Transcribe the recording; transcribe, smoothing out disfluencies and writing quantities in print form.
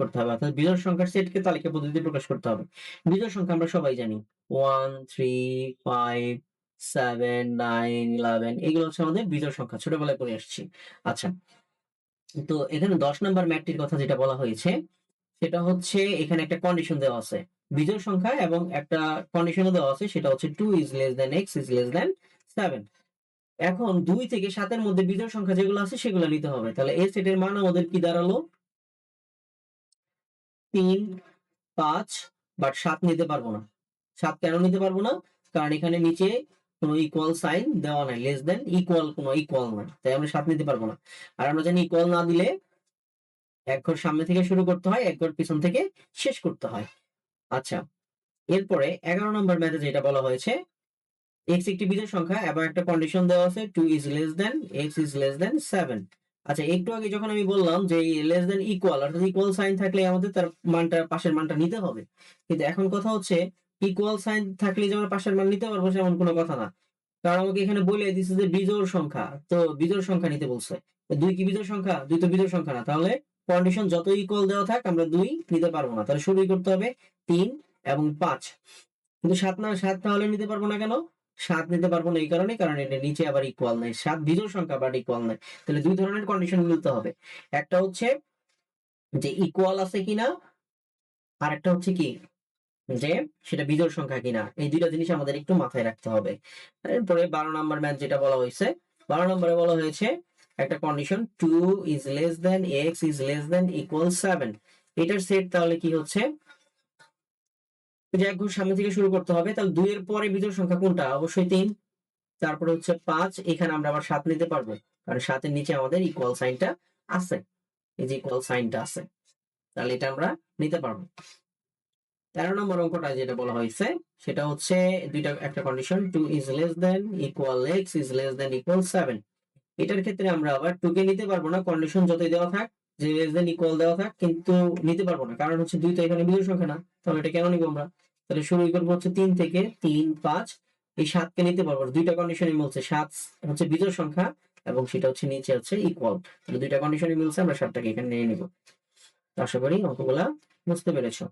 করতে হবে, অর্থাৎ বিজোড় সংখ্যার সেটকে তালিকা পদ্ধতিতে প্রকাশ করতে হবে। বিজোড় সংখ্যা আমরা সবাই জানি 1, 3, 5, 7, 9, 11 এগুলো হচ্ছে আমাদের বিজোড় সংখ্যা, ছোটবেলায় পড়ে আসছি। আচ্ছা, তো এখানে 10 নাম্বার ম্যাথটির কথা যেটা বলা হয়েছে সেটা হচ্ছে এখানে একটা কন্ডিশন দেওয়া আছে। বিজোড় সংখ্যা এবং একটা কন্ডিশনও দেওয়া আছে, সেটা হচ্ছে 2 is less than x is less than 7। এখন 2 থেকে 7 এর মধ্যে বিজোড় সংখ্যা যেগুলো আছে সেগুলো নিতে হবে। তাহলে এই সেটের মান আমাদের কি দাঁড়ালো? 3, 5, বাট 7 নিতে পারবো না। 7 কেন নিতে পারবো না? কারণ এখানে নিচে কোনো ইকুয়াল সাইন দেওয়া নাই। লেস দেন ইকুয়াল কোনো ইকুয়াল নাই। তাই আমরা 7 নিতে পারবো না। আর আমরা জানি ইকুয়াল না দিলে এক ঘর সামনে থেকে শুরু করতে হয়, এক ঘর পিছন থেকে শেষ করতে হয়। আচ্ছা, এরপরে 11 নম্বর ম্যাথে যেটা বলা হয়েছে, x একটি বিজোড় সংখ্যা এবং একটা কন্ডিশন দেওয়া আছে 2 is less than x is less than 7। আচ্ছা, একটু আগে যখন আমি বললাম যে লেস দেন ইকুয়াল, অর্থাৎ ইকুয়াল সাইন থাকলে আমাদের তার মানটা, পাশের মানটা নিতে হবে। কিন্তু এখন কথা হচ্ছে ইকুয়াল সাইন থাকলে যে আমরা পাশের মান নিতে পারবো সেমন কোনো কথা না। কারণ আমাকে এখানে বলে দিচ্ছে যে বিজোড় সংখ্যা, তো বিজোড় সংখ্যা নিতে বলছে। 2 কি বিজোড় সংখ্যা? 2 তো বিজোড় সংখ্যা না। তাহলে কন্ডিশন যত ইকুয়াল দেওয়া থাক আমরা 2 নিতে পারবো না। তাহলে শুরুই করতে হবে 3 এবং 5। কিন্তু 7 না, 7 তাহলে নিতে পারবো না কেন? 7 নিতে পারবো না এই কারণে, কারণ এটা নিচে আবার ইকুয়াল নাই। 7 বিজোড় সংখ্যা বাট ইকুয়াল নাই। তাহলে 2 ধরনের কন্ডিশন মিলতে হবে। একটা হচ্ছে যে ইকুয়াল আছে কিনা, আর একটা হচ্ছে কি যে সেটা বিজোড় সংখ্যা কিনা। এই দুইটা জিনিস আমাদের একটু মাথায় রাখতে হবে। এরপরে 12 নাম্বার ম্যাথ যেটা বলা হয়েছে, 12 নম্বরে বলা হয়েছে একটা condition 2 is less than x is less than equal 7। এটার সেট তাহলে কি হচ্ছে? যে এক ঘর সামনে থেকে শুরু করতে হবে। তাহলে 2 এর পরে বিজোড় সংখ্যা কোনটা? অবশ্যই 3। তারপরে হচ্ছে 5। এখানে আমরা আবার 7 নিতে পারবো, কারণ 7 এর নিচে আমাদের ইকুয়াল সাইনটা আছে। এই যে ইকুয়াল সাইনটা আছে, তাহলে এটা আমরা নিতে পারবো। 13 নম্বর অঙ্কটা যেটা বলা হয়েছে সেটা হচ্ছে দুইটা, একটা condition 2 is less than equal x is less than equal 7। এটার ক্ষেত্রে আমরা আবার 2 কে নিতে পারবো না, কন্ডিশন যতই দেওয়া থাক, যে লেস দেন ইকুয়াল দেওয়া থাক, কিন্তু নিতে পারবো না কারণ হচ্ছে 2 তো এখানে বিজোড় সংখ্যা না। তাহলে এটা কেন নিব আমরা? তাহলে শুরুই করবো হচ্ছে 3 থেকে, 3, 5। এই 7 কে নিতে পারবো না। দুইটা কন্ডিশনই মিলছে। 7 হচ্ছে বিজোড় সংখ্যা এবং সেটা হচ্ছে নিচে হচ্ছে ইকুয়াল। তাহলে দুইটা কন্ডিশনই মিলছে, আমরা 7টাকে এখানে নিয়ে নিব। আশা করি অঙ্কগুলা বুঝতে পেরেছো।